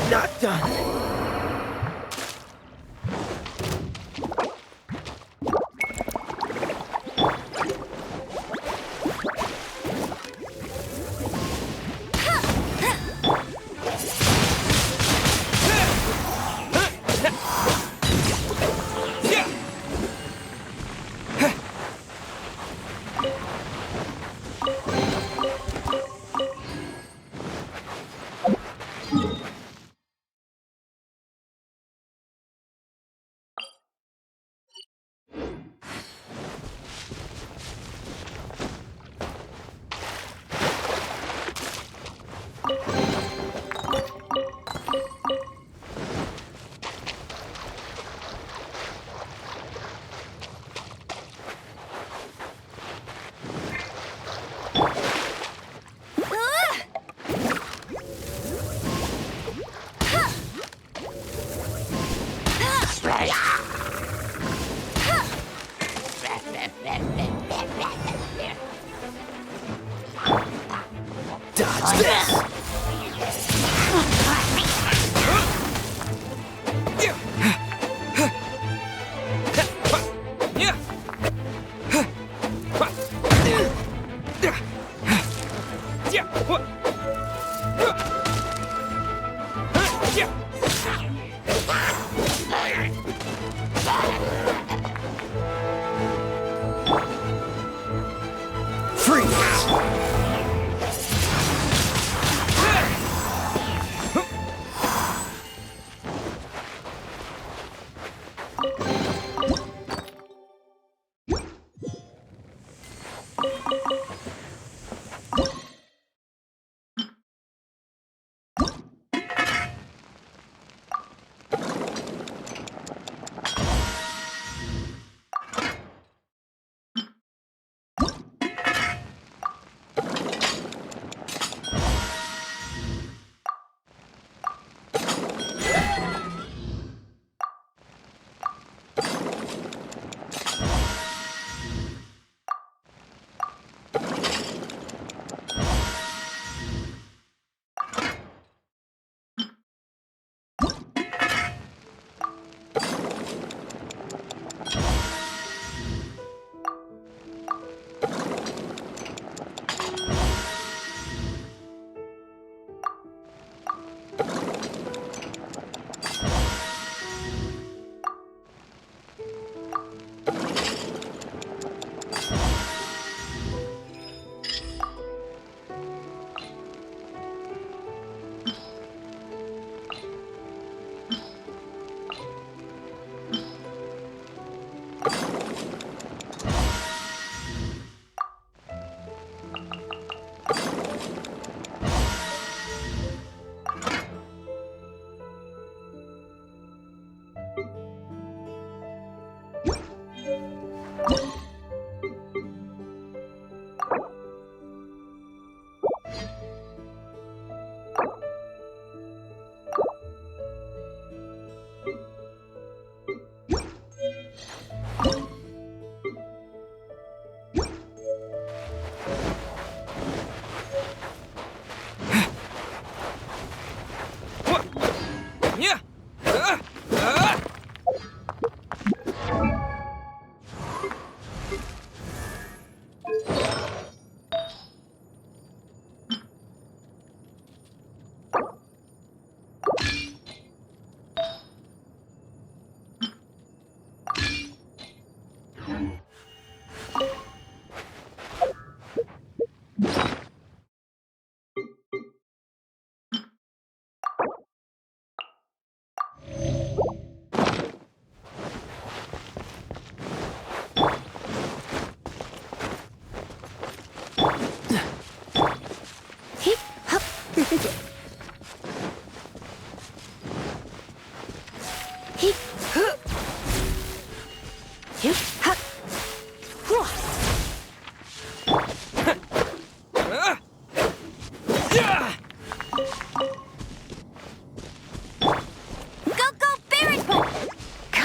Not done. Dodge this!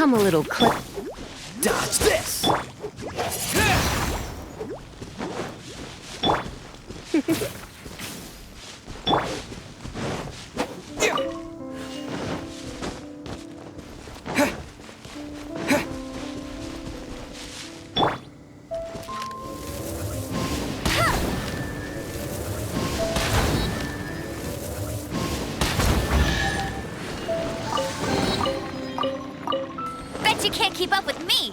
Come a little clip. Dodge this! you can't keep up with me.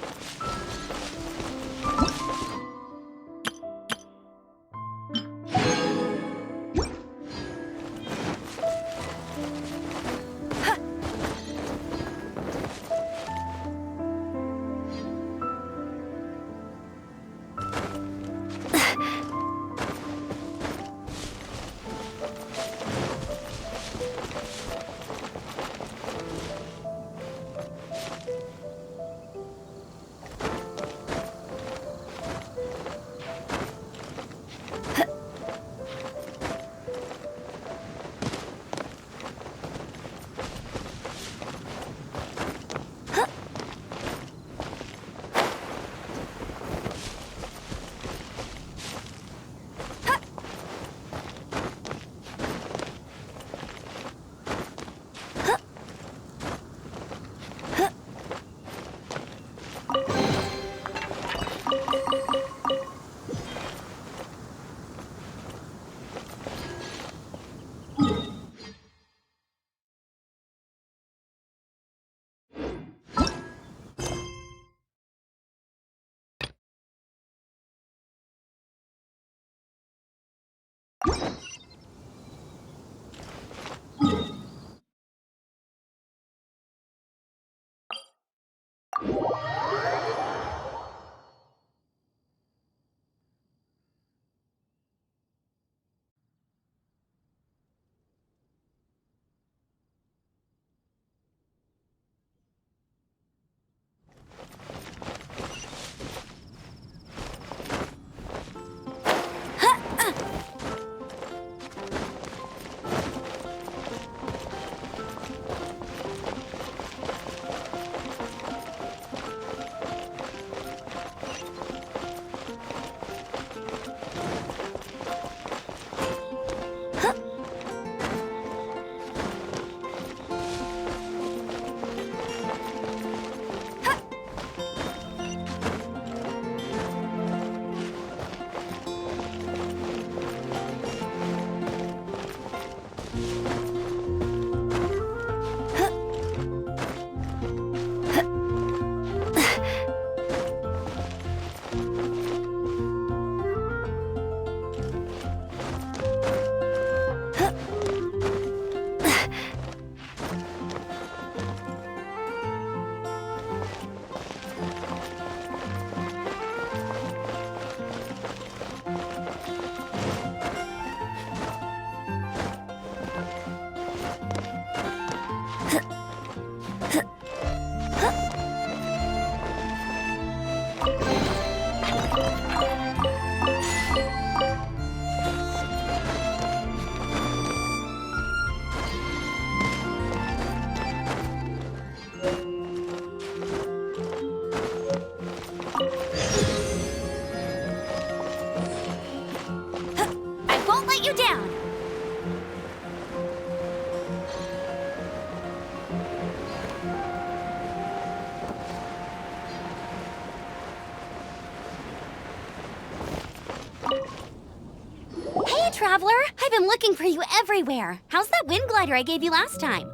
Traveler, I've been looking for you everywhere. How's that wind glider I gave you last time?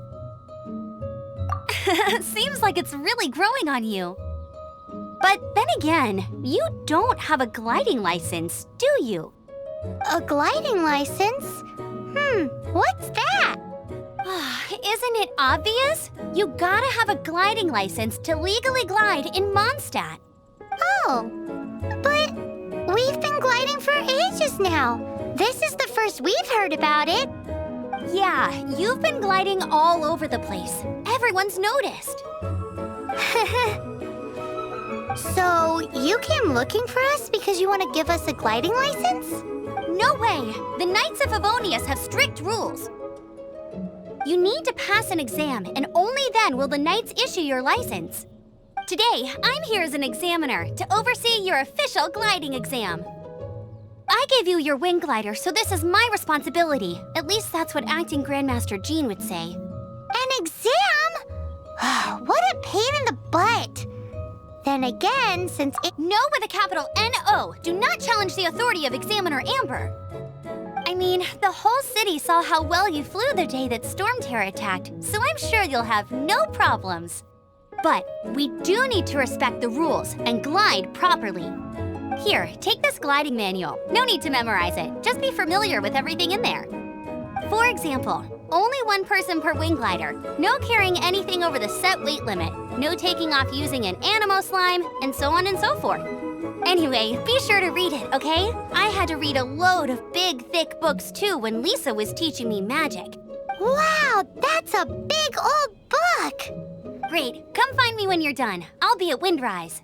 Seems like it's really growing on you. But then again, you don't have a gliding license, do you? A gliding license? What's that? Isn't it obvious? You gotta have a gliding license to legally glide in Mondstadt. Oh, but we've been gliding for ages now. This is the first we've heard about it. Yeah, you've been gliding all over the place. Everyone's noticed. So, you came looking for us because you want to give us a gliding license? No way! The Knights of Favonius have strict rules. You need to pass an exam, and only then will the Knights issue your license. Today, I'm here as an examiner to oversee your official gliding exam. I gave you your wing glider, so this is my responsibility. At least that's what Acting Grandmaster Jean would say. An exam? What a pain in the butt. Then again, since it— No with a capital N-O. Do not challenge the authority of Examiner Amber. I mean, the whole city saw how well you flew the day that Storm Terror attacked, so I'm sure you'll have no problems. But we do need to respect the rules and glide properly. Here, take this gliding manual. No need to memorize it. Just be familiar with everything in there. For example, only one person per wing glider, no carrying anything over the set weight limit, no taking off using an Animo slime, and so on and so forth. Anyway, be sure to read it, okay? I had to read a load of big, thick books too when Lisa was teaching me magic. Wow, that's a big old book! Great, come find me when you're done. I'll be at Windrise.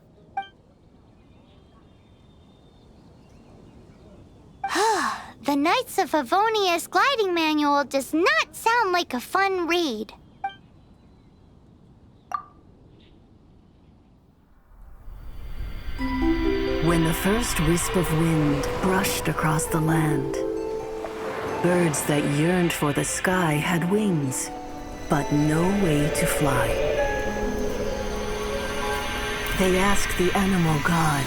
The Knights of Favonius gliding manual does not sound like a fun read. When the first wisp of wind brushed across the land, birds that yearned for the sky had wings, but no way to fly. They asked the animal god,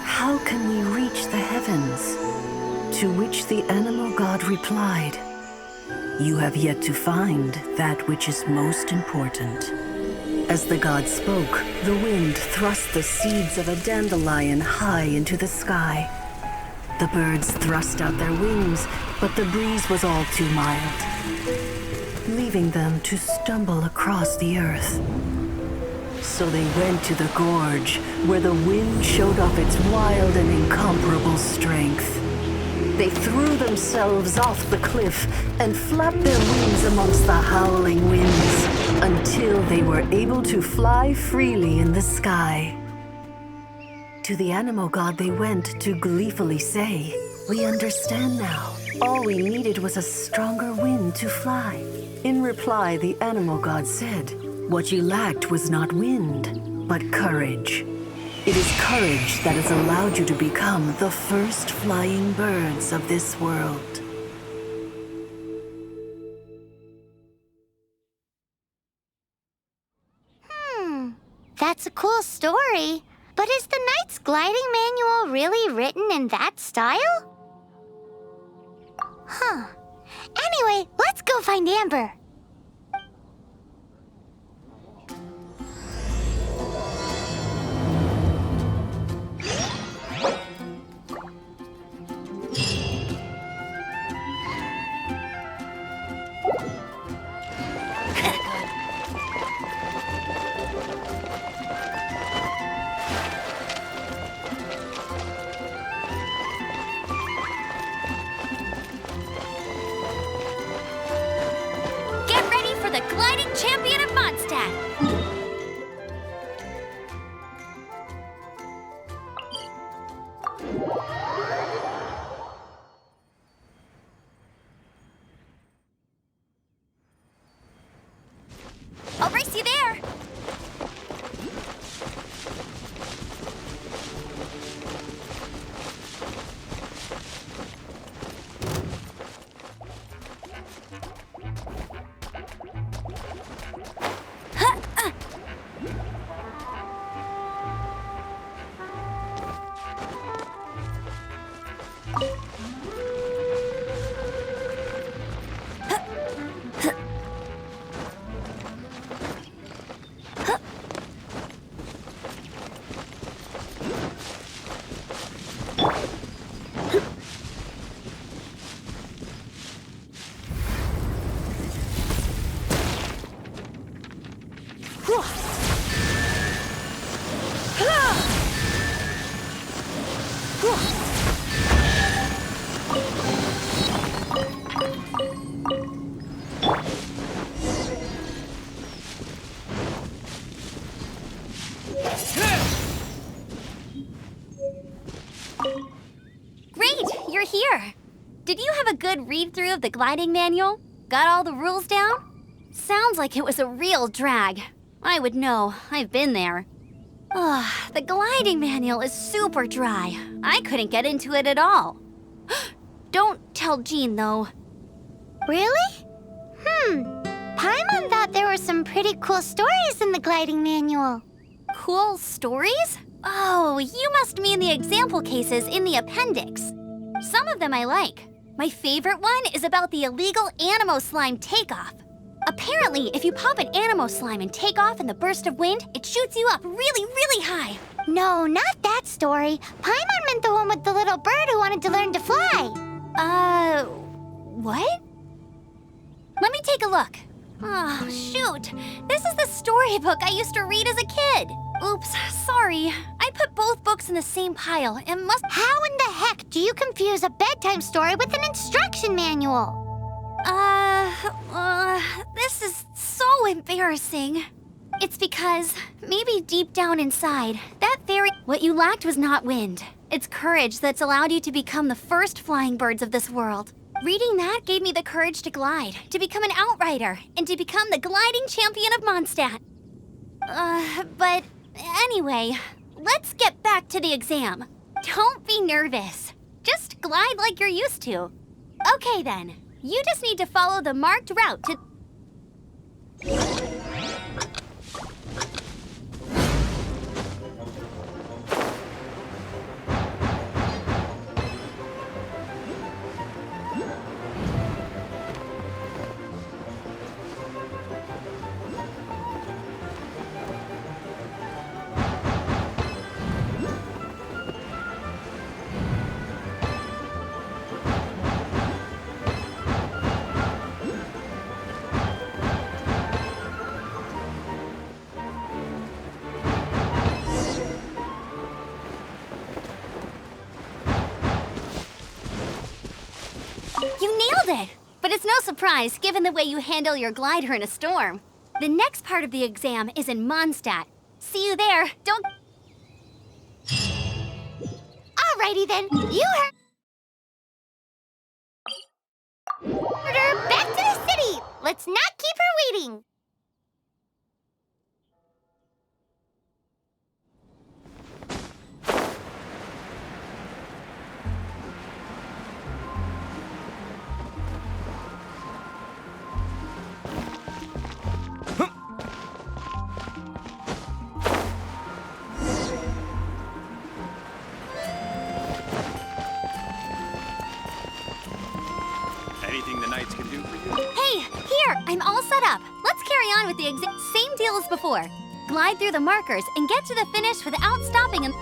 "How can we reach the heavens?" To which the animal god replied, "You have yet to find that which is most important." As the god spoke, the wind thrust the seeds of a dandelion high into the sky. The birds thrust out their wings, but the breeze was all too mild, leaving them to stumble across the earth. So they went to the gorge, where the wind showed off its wild and incomparable strength. They threw themselves off the cliff and flapped their wings amongst the howling winds until they were able to fly freely in the sky. To the animal god they went to gleefully say, "We understand now. All we needed was a stronger wind to fly." In reply, the animal god said, "What you lacked was not wind, but courage. It is courage that has allowed you to become the first flying birds of this world." That's a cool story. But is the Knight's gliding manual really written in that style? Anyway, let's go find Amber. The gliding champion of Mondstadt! I'll race you there! Great, you're here. Did you have a good read-through of the gliding manual? Got all the rules down? Sounds like it was a real drag. I would know, I've been there. The gliding manual is super dry. I couldn't get into it at all. Don't tell Jean, though. Really? Paimon thought there were some pretty cool stories in the gliding manual. Cool stories? Oh, you must mean the example cases in the appendix. Some of them I like. My favorite one is about the illegal Animo slime takeoff. Apparently, if you pop an Animo slime and take off in the burst of wind, it shoots you up really, really high. No, not that story. Paimon meant the one with the little bird who wanted to learn to fly. What? Let me take a look. Oh, shoot. This is the storybook I used to read as a kid. Oops, sorry. I put both books in the same pile and must— How in the heck do you confuse a bedtime story with an instruction manual? This is so embarrassing. It's because, maybe deep down inside, that what you lacked was not wind. It's courage that's allowed you to become the first flying birds of this world. Reading that gave me the courage to glide, to become an outrider, and to become the gliding champion of Mondstadt. But anyway, let's get back to the exam. Don't be nervous. Just glide like you're used to. Okay then, you just need to follow the marked route to— You nailed it! But it's no surprise, given the way you handle your glider in a storm. The next part of the exam is in Mondstadt. See you there. Don't— Alrighty then, you heard her. Back to the city! Let's not keep her waiting! Anything the Knights can do for you? Hey, here! I'm all set up. Let's carry on with the exam. Same deal as before. Glide through the markers and get to the finish without stopping and—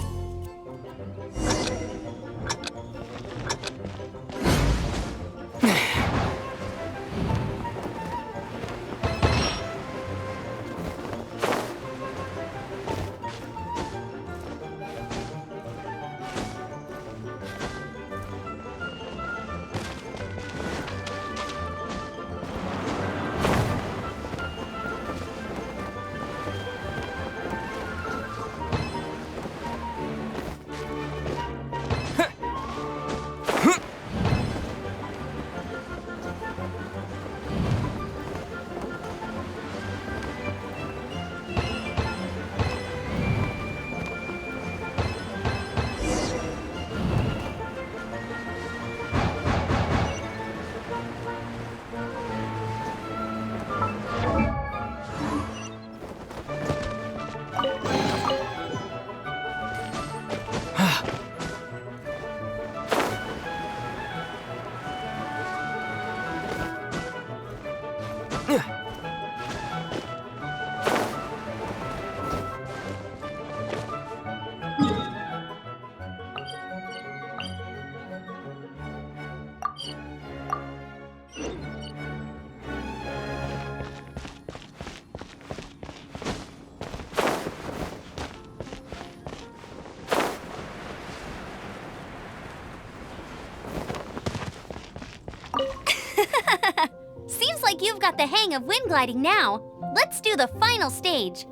Seems like you've got the hang of wind gliding now. Let's do the final stage.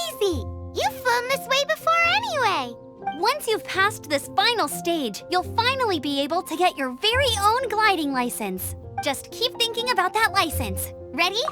Easy! You've flown this way before anyway! Once you've passed this final stage, you'll finally be able to get your very own gliding license. Just keep thinking about that license. Ready?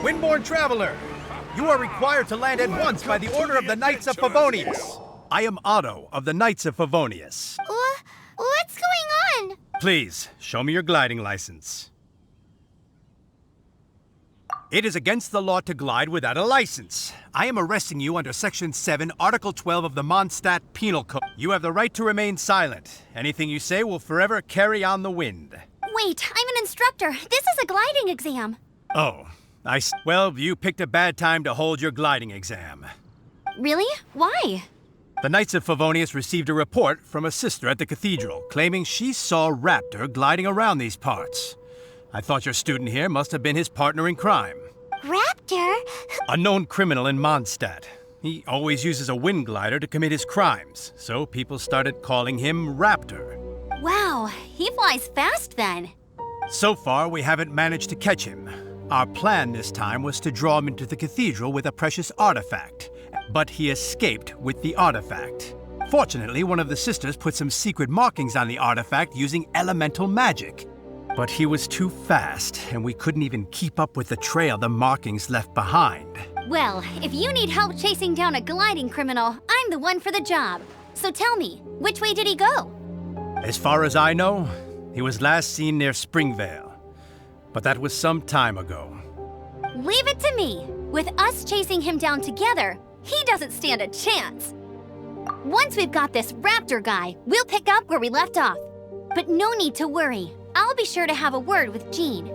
Wind Moonborn traveler! You are required to land at once by the order of the Knights of Favonius. I am Otto of the Knights of Favonius. What's going on? Please, show me your gliding license. It is against the law to glide without a license. I am arresting you under Section 7, Article 12 of the Mondstadt Penal Code. You have the right to remain silent. Anything you say will forever carry on the wind. Wait, I'm an instructor. This is a gliding exam. Oh, well, you picked a bad time to hold your gliding exam. Really? Why? The Knights of Favonius received a report from a sister at the cathedral claiming she saw Raptor gliding around these parts. I thought your student here must have been his partner in crime. Raptor? A known criminal in Mondstadt. He always uses a wind glider to commit his crimes, so people started calling him Raptor. Wow, he flies fast then. So far, we haven't managed to catch him. Our plan this time was to draw him into the cathedral with a precious artifact, but he escaped with the artifact. Fortunately, one of the sisters put some secret markings on the artifact using elemental magic. But he was too fast, and we couldn't even keep up with the trail the markings left behind. Well, if you need help chasing down a gliding criminal, I'm the one for the job. So tell me, which way did he go? As far as I know, he was last seen near Springvale. But that was some time ago. Leave it to me. With us chasing him down together, he doesn't stand a chance. Once we've got this Raptor guy, we'll pick up where we left off. But no need to worry. I'll be sure to have a word with Jean.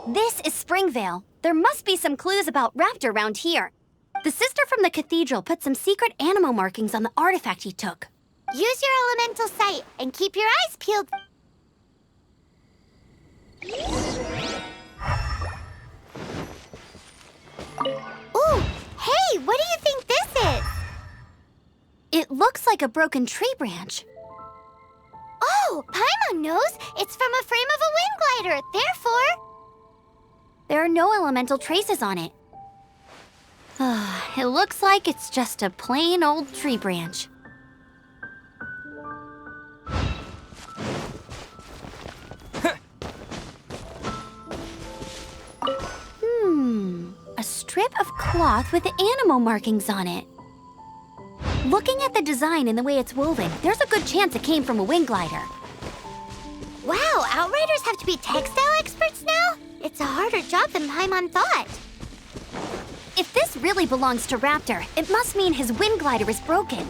This is Springvale. There must be some clues about Raptor around here. The sister from the cathedral put some secret animal markings on the artifact he took. Use your elemental sight and keep your eyes peeled. Ooh, hey, what do you think this is? It looks like a broken tree branch. Oh, Paimon knows. It's from a frame of a wind glider. Therefore, there are no elemental traces on it. It looks like it's just a plain old tree branch. A strip of cloth with animal markings on it. Looking at the design and the way it's woven, there's a good chance it came from a wind glider. wow, Outriders have to be textile experts now? It's a harder job than Paimon thought. If this really belongs to Raptor, it must mean his wind glider is broken.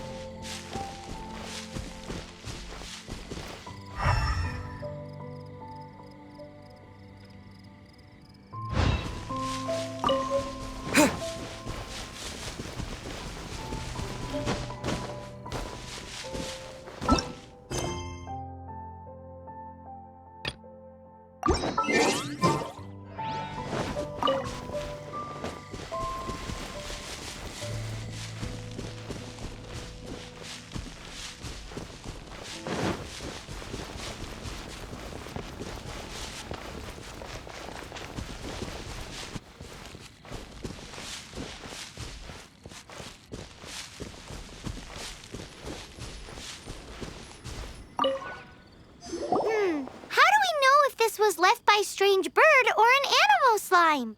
Was left by strange bird or an animo slime.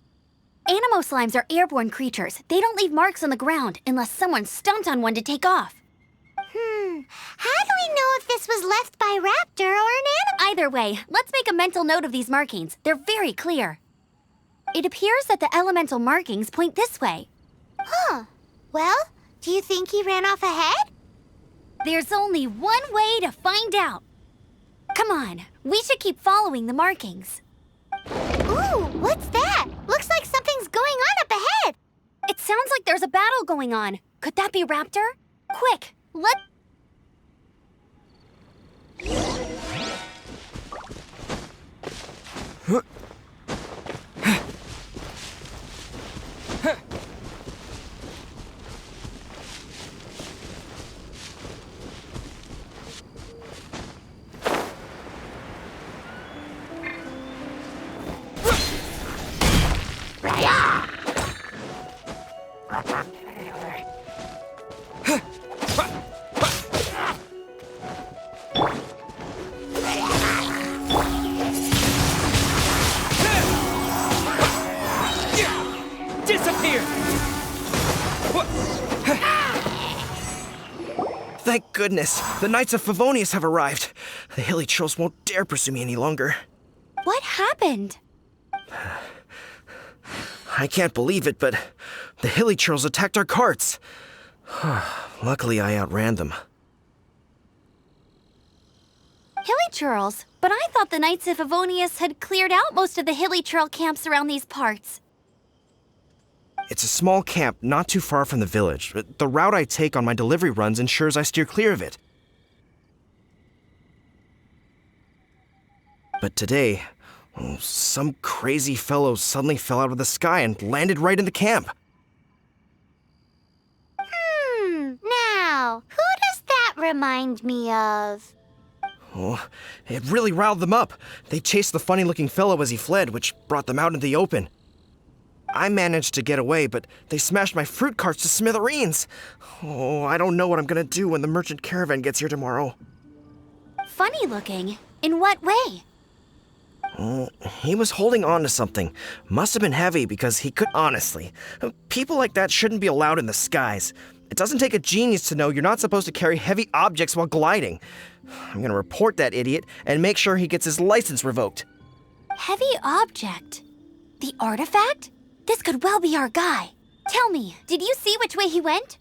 Animo slimes are airborne creatures. They don't leave marks on the ground unless someone stomped on one to take off. How do we know if this was left by Raptor or an animo? Either way, let's make a mental note of these markings. They're very clear. It appears that the elemental markings point this way. Huh. Well, do you think he ran off ahead? There's only one way to find out. Come on, we should keep following the markings. Ooh, what's that? Looks like something's going on up ahead. It sounds like there's a battle going on. Could that be Raptor? Quick, let... Thank goodness. The Knights of Favonius have arrived. The Hilichurls won't dare pursue me any longer. What happened? I can't believe it, but the Hilichurls attacked our carts. Luckily, I outran them. Hilichurls? But I thought the Knights of Favonius had cleared out most of the Hilichurl camps around these parts. It's a small camp not too far from the village. The route I take on my delivery runs ensures I steer clear of it. But today, some crazy fellow suddenly fell out of the sky and landed right in the camp. Now, who does that remind me of? Oh, it really riled them up. They chased the funny-looking fellow as he fled, which brought them out into the open. I managed to get away, but they smashed my fruit carts to smithereens. Oh, I don't know what I'm gonna do when the merchant caravan gets here tomorrow. Funny looking? In what way? He was holding on to something. Must have been heavy because he could... Honestly, people like that shouldn't be allowed in the skies. It doesn't take a genius to know you're not supposed to carry heavy objects while gliding. I'm gonna report that idiot and make sure he gets his license revoked. Heavy object? The artifact? This could well be our guy. Tell me, did you see which way he went?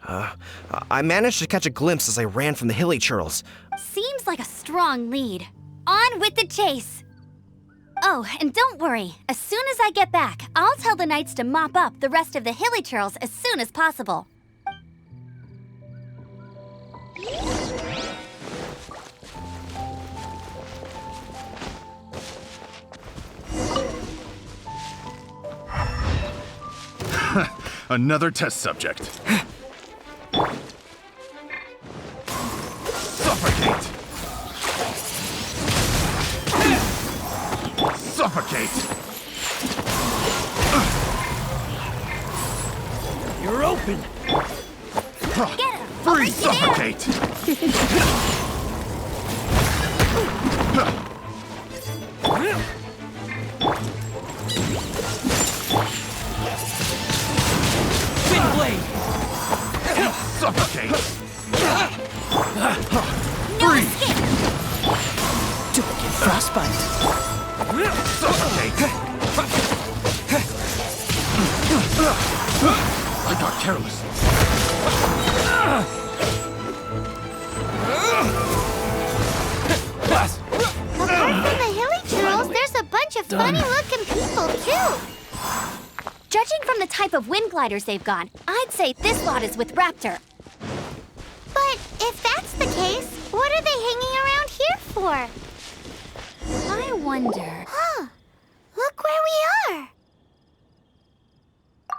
I managed to catch a glimpse as I ran from the Hilichurls. Seems like a strong lead. On with the chase! Oh, and don't worry. As soon as I get back, I'll tell the Knights to mop up the rest of the Hilichurls as soon as possible. Another test subject. Suffocate! Suffocate! You're open! Get him! Free suffocate! Suffocate! No escape! Don't get frostbite. Suffocate! I got careless. Apart from the Hilichurls, there's a bunch of funny-looking people, too. Judging from the type of wind gliders they've got, I'd say this lot is with Raptor. But if that's the case, what are they hanging around here for? I wonder... Huh. Look where we are.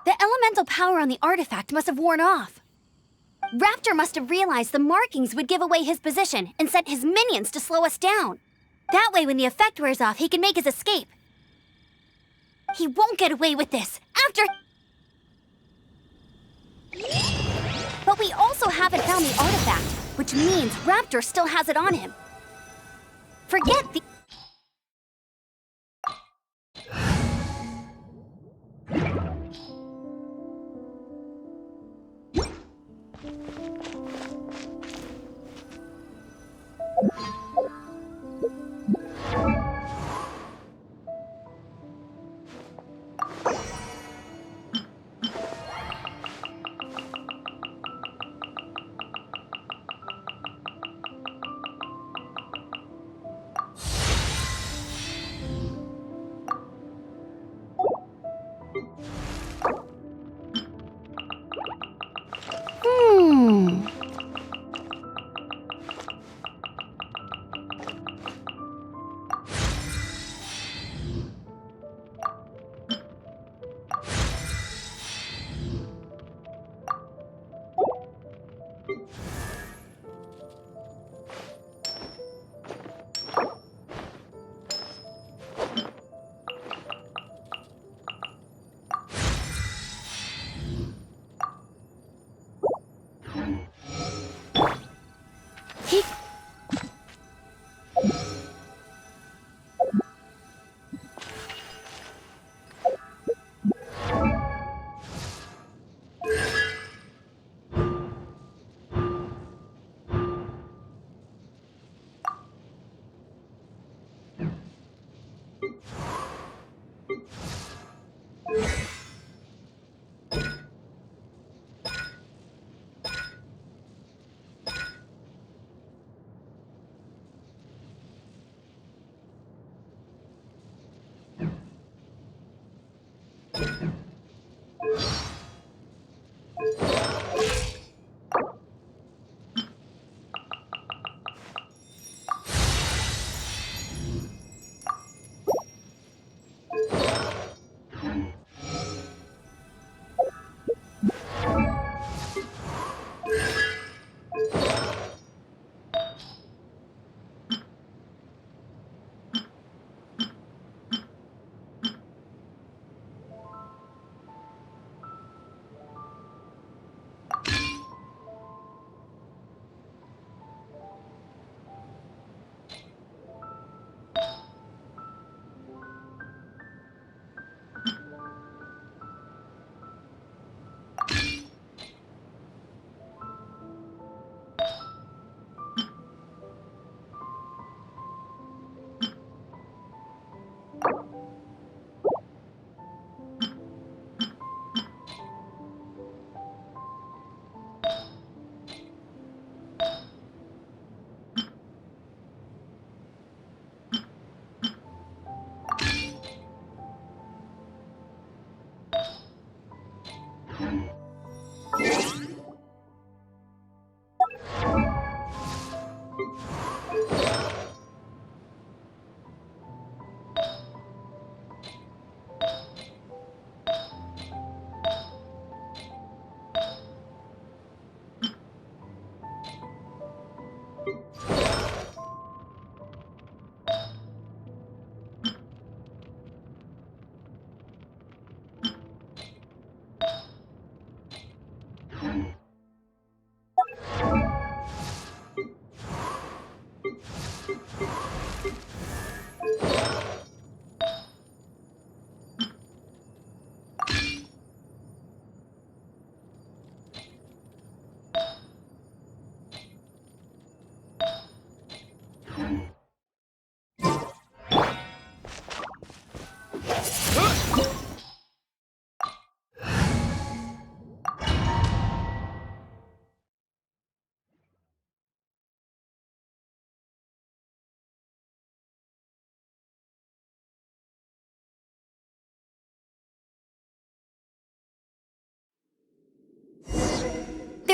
The elemental power on the artifact must have worn off. Raptor must have realized the markings would give away his position and sent his minions to slow us down. That way, when the effect wears off, he can make his escape. He won't get away with this. But we also haven't found the artifact, which means Raptor still has it on him. Forget the...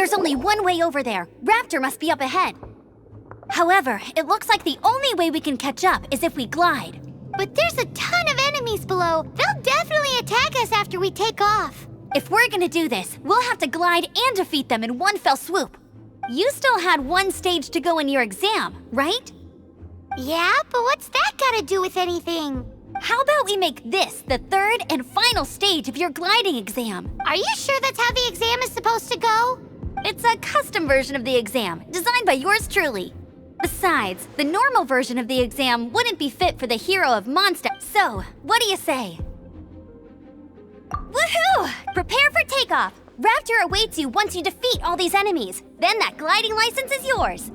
There's only one way over there. Raptor must be up ahead. However, it looks like the only way we can catch up is if we glide. But there's a ton of enemies below. They'll definitely attack us after we take off. If we're gonna do this, we'll have to glide and defeat them in one fell swoop. You still had one stage to go in your exam, right? Yeah, but what's that gotta do with anything? How about we make this the third and final stage of your gliding exam? Are you sure that's how the exam is supposed to go? It's a custom version of the exam, designed by yours truly. Besides, the normal version of the exam wouldn't be fit for the hero of Monster. So, what do you say? Woohoo! Prepare for takeoff. Raptor awaits you once you defeat all these enemies. Then that gliding license is yours.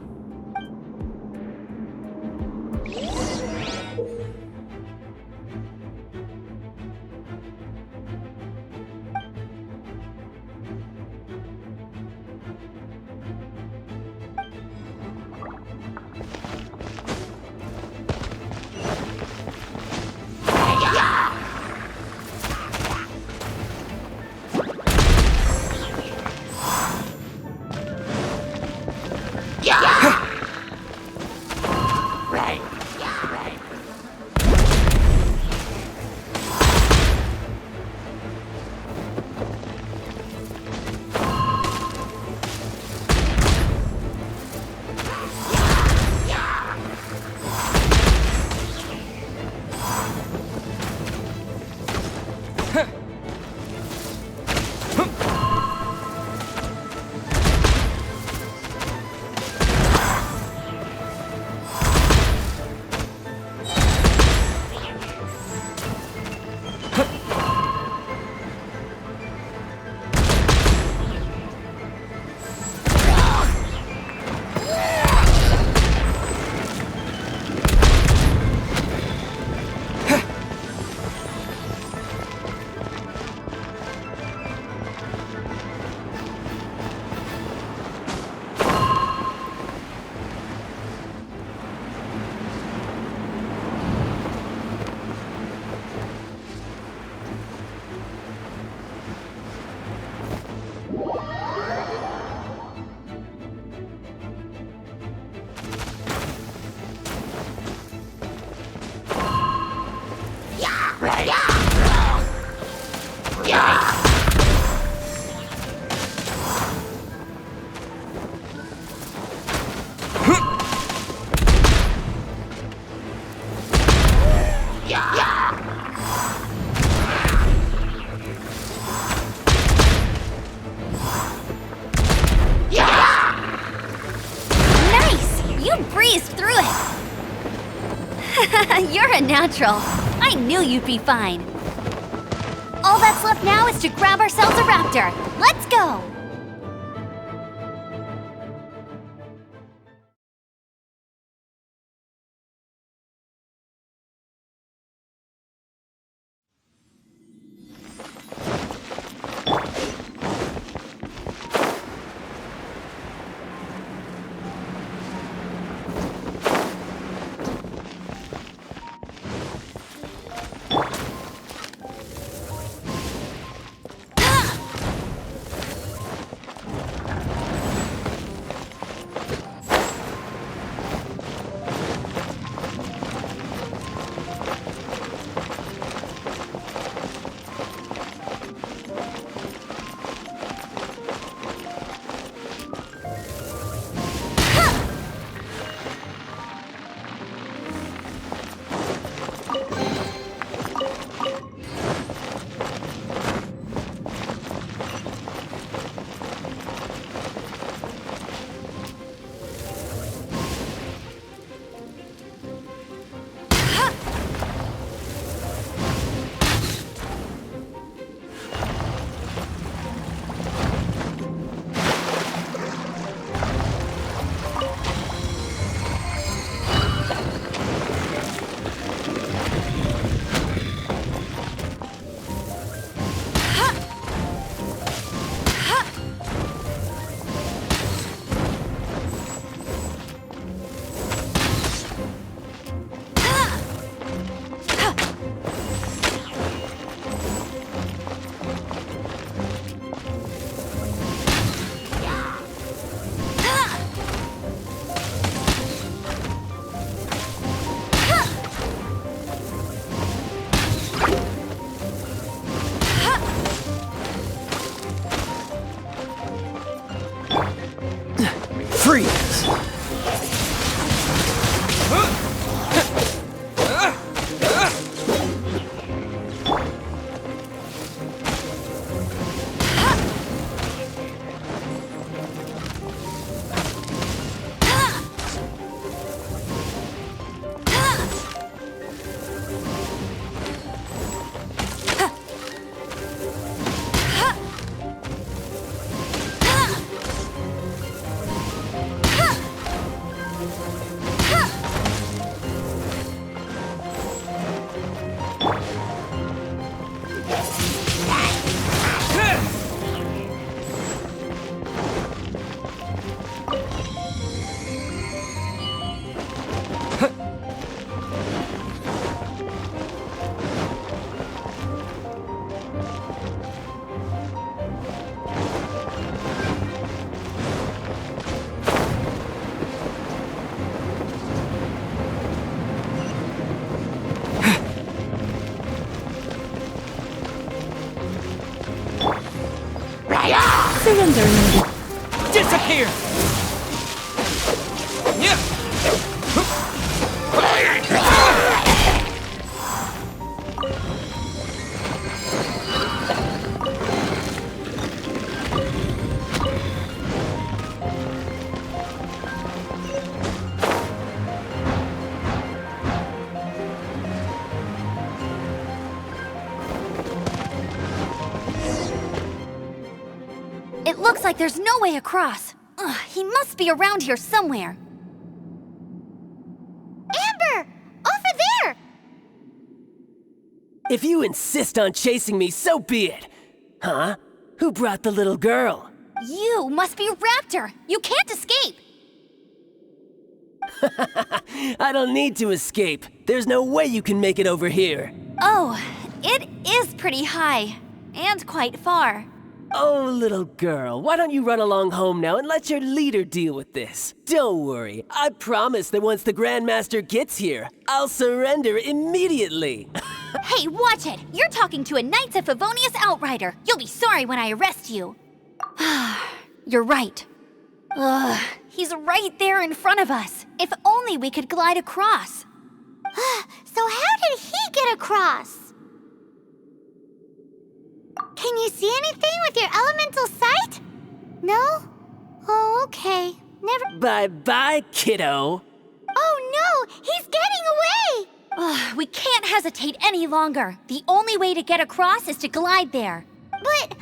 breezed through it. You're a natural. I knew you'd be fine. All that's left now is to grab ourselves a raptor. Let's go! Freeze! Surrender needed. Disappear! It looks like there's no way across. Ugh, he must be around here somewhere. Amber! Over there! If you insist on chasing me, so be it. Huh? Who brought the little girl? You must be Raptor. You can't escape. I don't need to escape. There's no way you can make it over here. Oh, it is pretty high. And quite far. Oh, little girl, why don't you run along home now and let your leader deal with this? Don't worry, I promise that once the Grandmaster gets here, I'll surrender immediately. Hey, watch it! You're talking to a Knights of Favonius outrider. You'll be sorry when I arrest you. You're right. Ugh, he's right there in front of us. If only we could glide across. So how did he get across? Can you see anything with your elemental sight? No? Oh, okay. Never. Bye-bye, kiddo. Ugh, we can't hesitate any longer. The only way to get across is to glide there. But...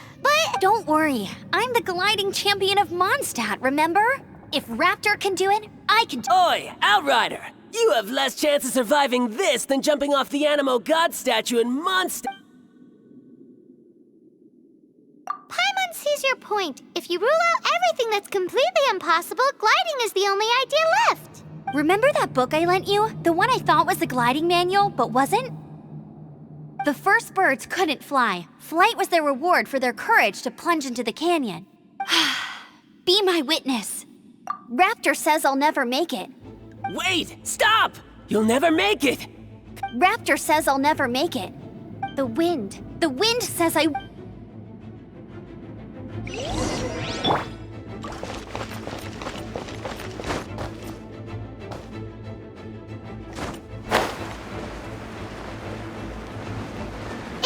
Don't worry. I'm the gliding champion of Mondstadt, remember? If Raptor can do it, I can do Oi, Outrider! You have less chance of surviving this than jumping off the Animo God statue in Mondstadt. Paimon sees your point. If you rule out everything that's completely impossible, gliding is the only idea left. Remember that book I lent you? The one I thought was the gliding manual, but wasn't? The first birds couldn't fly. Flight was their reward for their courage to plunge into the canyon. Be my witness. Raptor says I'll never make it. Wait! Stop! You'll never make it! Raptor says I'll never make it. The wind says I...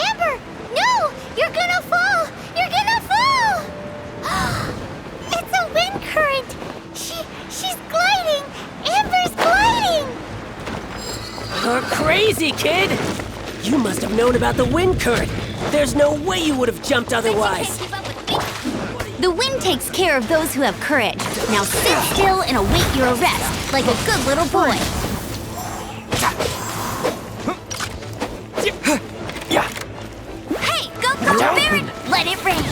Amber! No! You're gonna fall! You're gonna fall! It's a wind current! She's gliding! Amber's gliding! You're crazy, kid! You must have known about the wind current. There's no way you would have jumped otherwise. The wind takes care of those who have courage. Now sit still and await your arrest, like a good little boy. Hey, go Baron! Let it rain!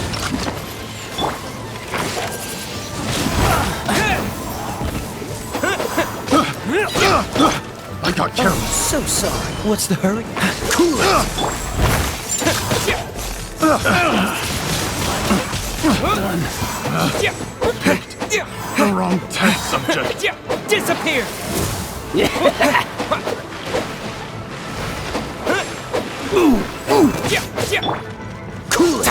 I got careless. So sorry. What's the hurry? Cool it. The wrong test subject. Disappear! Cool it.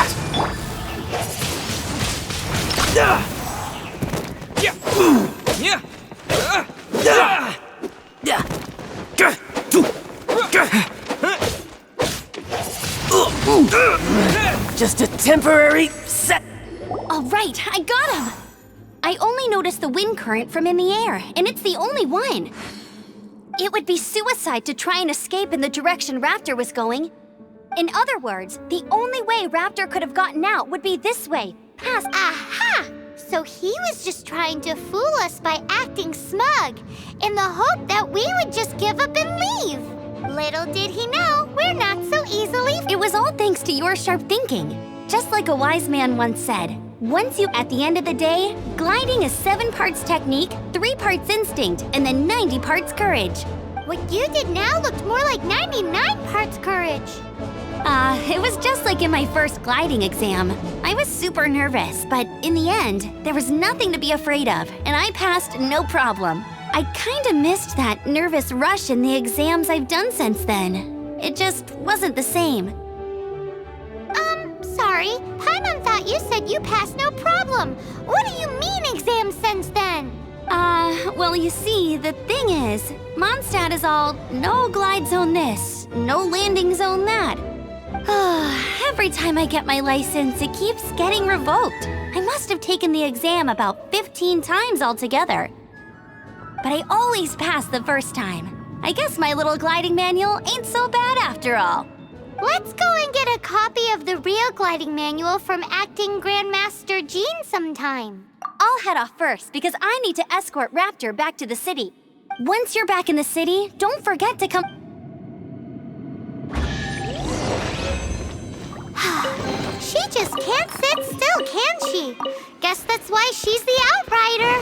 Just a temporary set. All right, I got him! I only noticed the wind current from in the air, and it's the only one. It would be suicide to try and escape in the direction Raptor was going. In other words, the only way Raptor could have gotten out would be this way, past... Aha! So he was just trying to fool us by acting smug, in the hope that we would just give up and leave. Little did he know, we're not so easily... It was all thanks to your sharp thinking. Just like a wise man once said, at the end of the day, gliding is 7 parts technique, 3 parts instinct, and then 90 parts courage. What you did now looked more like 99 parts courage. It was just like in my first gliding exam. I was super nervous, but in the end, there was nothing to be afraid of, and I passed no problem. I kinda missed that nervous rush in the exams I've done since then. It just wasn't the same. Sorry. Paimon thought you said you passed no problem. What do you mean exams since then? Well, you see, the thing is, Mondstadt is all no glide zone this, no landing zone that. Every time I get my license, it keeps getting revoked. I must have taken the exam about 15 times altogether. But I always pass the first time. I guess my little gliding manual ain't so bad after all. Let's go and get a copy of the real gliding manual from Acting Grandmaster Jean sometime. I'll head off first because I need to escort Raptor back to the city. Once you're back in the city, don't forget to come... She just can't sit still, can she? Guess that's why she's the Outrider.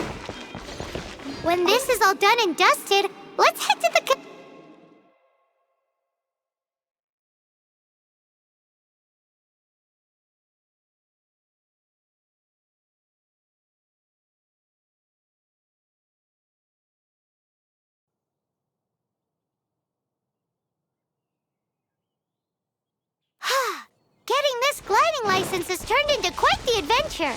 When this is all done and dusted, let's head to the... Getting this gliding license has turned into quite the adventure.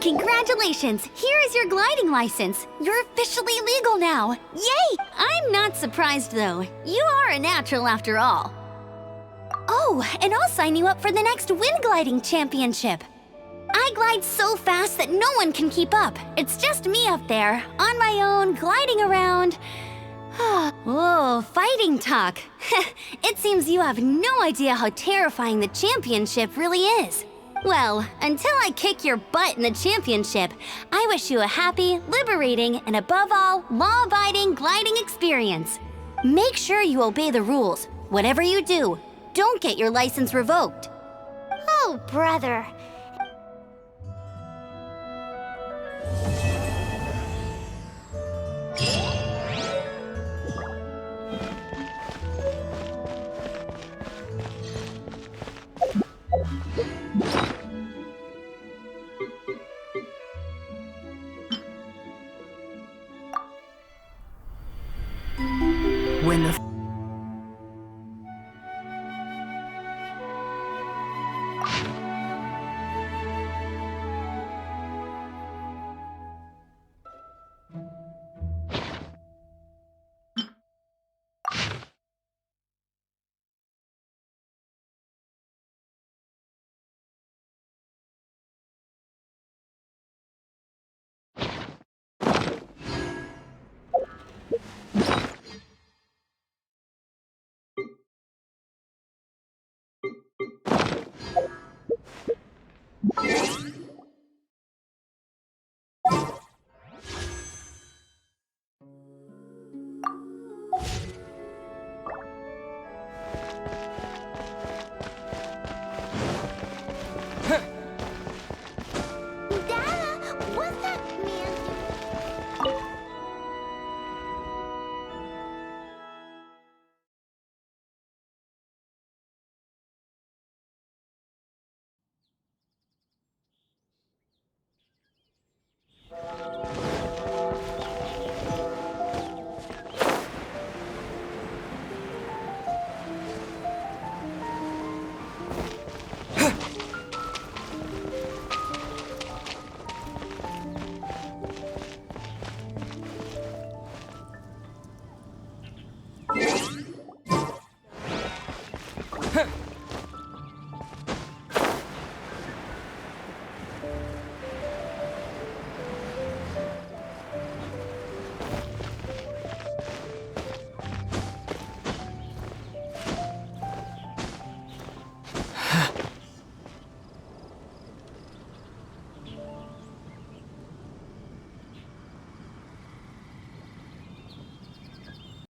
Congratulations! Here is your gliding license. You're officially legal now. Yay! I'm not surprised though. You are a natural after all. Oh, and I'll sign you up for the next wind gliding championship. I glide so fast that no one can keep up. It's just me up there, on my own, gliding around. Whoa, fighting talk. It seems you have no idea how terrifying the championship really is. Well, until I kick your butt in the championship, I wish you a happy, liberating, and above all, law-abiding gliding experience. Make sure you obey the rules. Whatever you do, don't get your license revoked. Oh, brother. When the Huh.